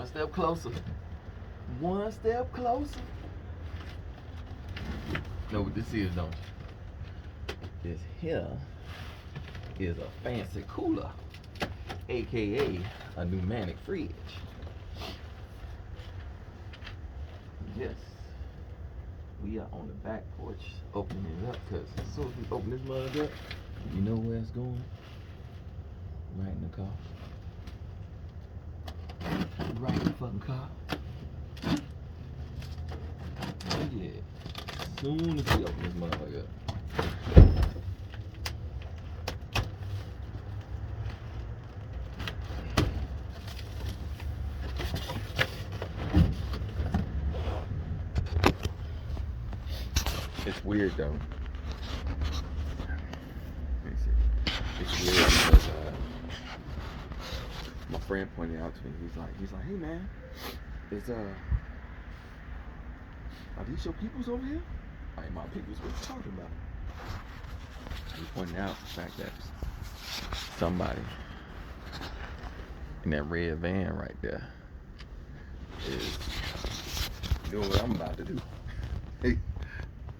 step closer. One step closer. Know what this is, don't you? This here is a fancy cooler, aka a pneumatic fridge. Yes, we are on the back porch opening it up, because as soon as we open this mug up, you know where it's going? Right in the car. Right in the fucking car. Oh yeah. As soon as we open this motherfucker up. It's weird though. Let me see. It's weird because my friend pointed out to me. He's like, hey man, are these your peoples over here? Like, my peoples, what you talking about? He pointed out the fact that somebody in that red van right there is doing what I'm about to do.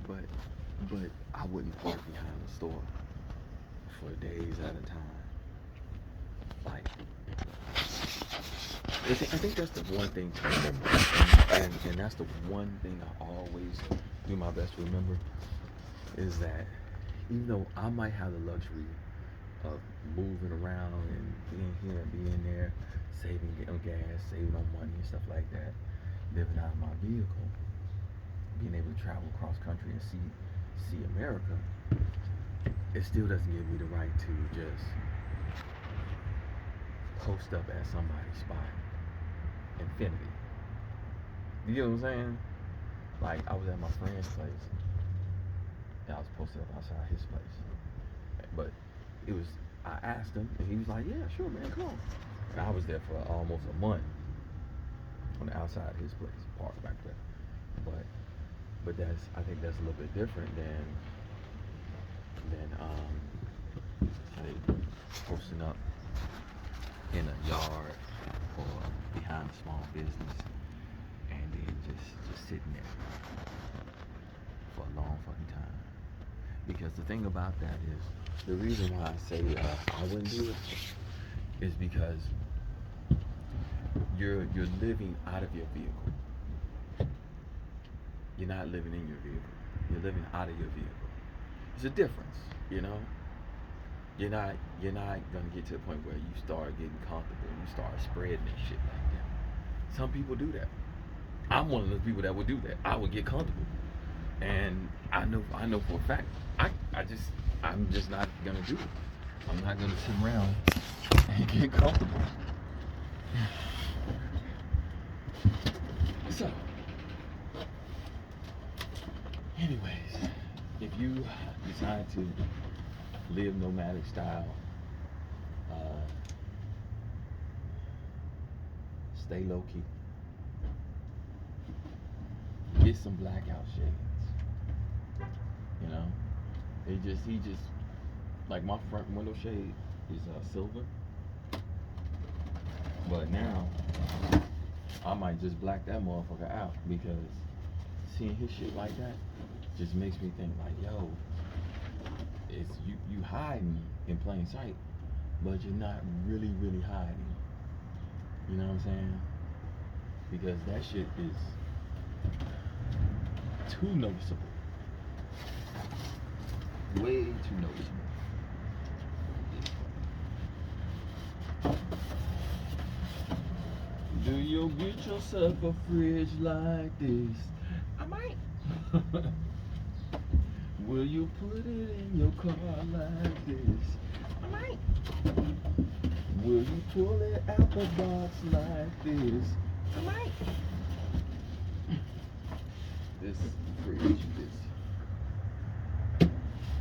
But I wouldn't park behind the store for days at a time. Like, I think that's the one thing to remember, and that's the one thing I always do my best to remember, is that even though I might have the luxury of moving around and being here and being there, saving on gas, saving on money and stuff like that, living out of my vehicle, being able to travel across country and see America, it still doesn't give me the right to just post up at somebody's spot. Infinity. You know what I'm saying? Like, I was at my friend's place and I was posted up outside his place. But I asked him and he was like, yeah, sure, man, come on. And I was there for almost a month on the outside of his place, parked back there. But I think that's a little bit different than say, posting up in a yard or behind a small business and then just sitting there for a long fucking time. Because the thing about that is, the reason why I say I wouldn't do it is because you're living out of your vehicle. You're not living in your vehicle. You're living out of your vehicle. There's a difference, you know? You're not gonna get to the point where you start getting comfortable and you start spreading and shit like that. Some people do that. I'm one of those people that would do that. I would get comfortable. And I know for a fact, I'm just not gonna do it. I'm not gonna sit around and get comfortable. So, anyways, if you decide to live nomadic style, stay low key, get some blackout shades. You know, he just like my front window shade is silver, but now I might just black that motherfucker out, because seeing his shit like that just makes me think like, yo, it's you hiding in plain sight, but you're not really hiding. You know what I'm saying? Because that shit is too noticeable. Way too noticeable. Do you get yourself a fridge like this? I might. Will you put it in your car like this? I might. Will you pull it out the box like this? I might. This fridge is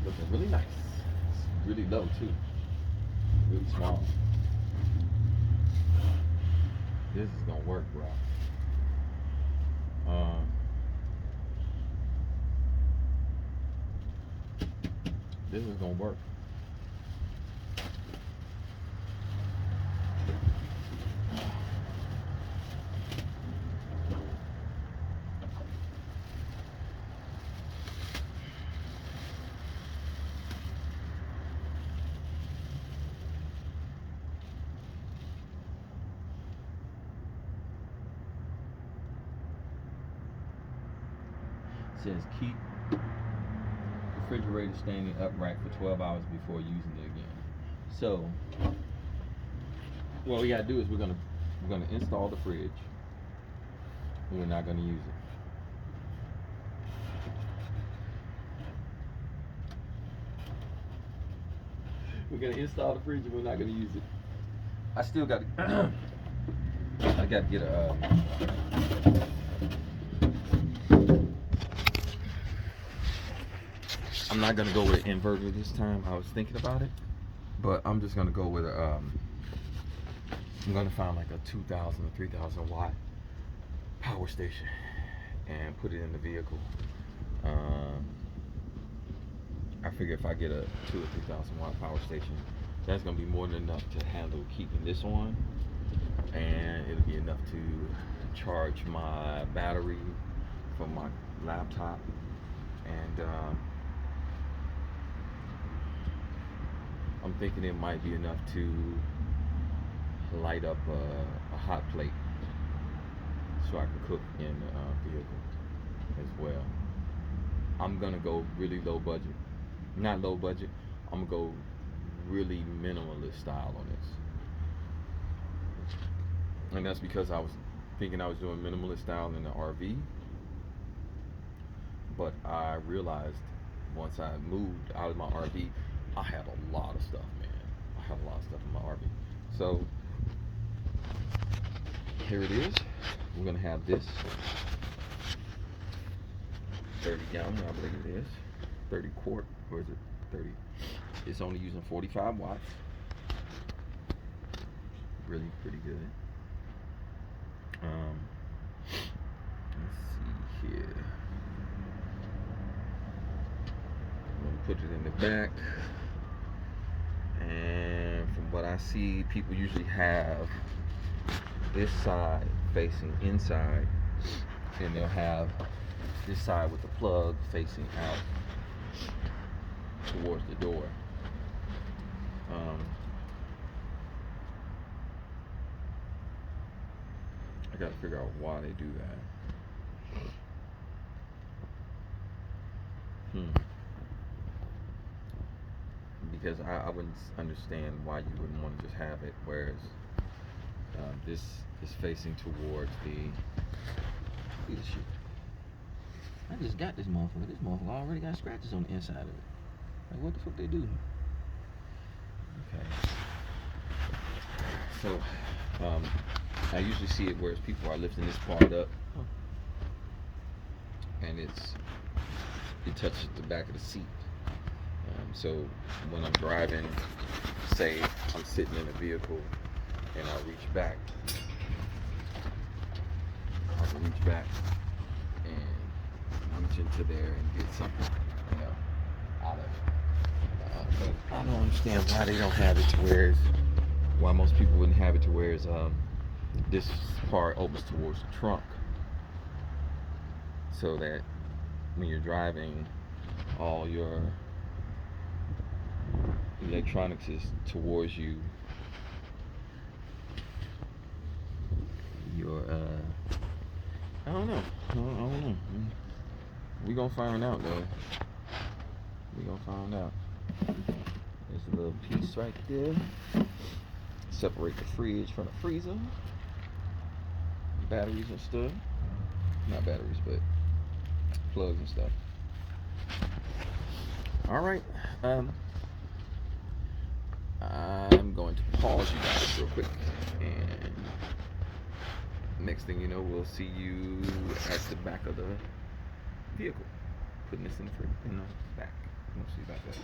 looking really nice. It's really low too. Really small. This is gonna work, bro. This is gonna work. says keep refrigerator standing upright for 12 hours before using it again. So what we gotta do is we're gonna install the fridge. And we're not gonna use it. We're gonna install the fridge and we're not gonna use it. I still got to. I got to get a. I'm not gonna go with an inverter this time. I was thinking about it, but I'm just gonna go with a. I'm gonna find like a 2,000 or 3,000 watt power station and put it in the vehicle. I figure if I get a 2,000 or 3,000 watt power station, that's gonna be more than enough to handle keeping this on, and it'll be enough to charge my battery from my laptop, and I'm thinking it might be enough to light up a hot plate so I can cook in the vehicle as well. I'm gonna go really low budget. Not low budget, I'm gonna go really minimalist style on this. And that's because I was thinking I was doing minimalist style in the RV, but I realized once I moved out of my RV, I had a lot of stuff, man. I had a lot of stuff in my RV. So here it is. We're gonna have this 30 gallon, I believe it is. 30 quart, or is it 30? It's only using 45 watts. Really pretty good. Let's see here. I'm gonna put it in the back. And from what I see, people usually have this side facing inside, and they'll have this side with the plug facing out towards the door. I gotta figure out why they do that. Because I wouldn't understand why you wouldn't want to just have it, whereas this is facing towards the shit. I just got this motherfucker. This motherfucker already got scratches on the inside of it. Like, what the fuck they do? Okay. So, I usually see it where people are lifting this part up, and it touches the back of the seat. So when I'm driving, say I'm sitting in a vehicle, and I reach back, and reach into there and get something, out of it. But I don't understand why they don't have it to where why most people wouldn't have it to where this part opens towards the trunk, so that when you're driving, all your electronics is towards you. I don't know. We gonna find out though. There's a little piece right there. Separate the fridge from the freezer. Batteries and stuff. Not batteries, but plugs and stuff. Alright. I'm going to pause you guys real quick, and next thing you know, we'll see you at the back of the vehicle, putting this in the back. We'll see about that.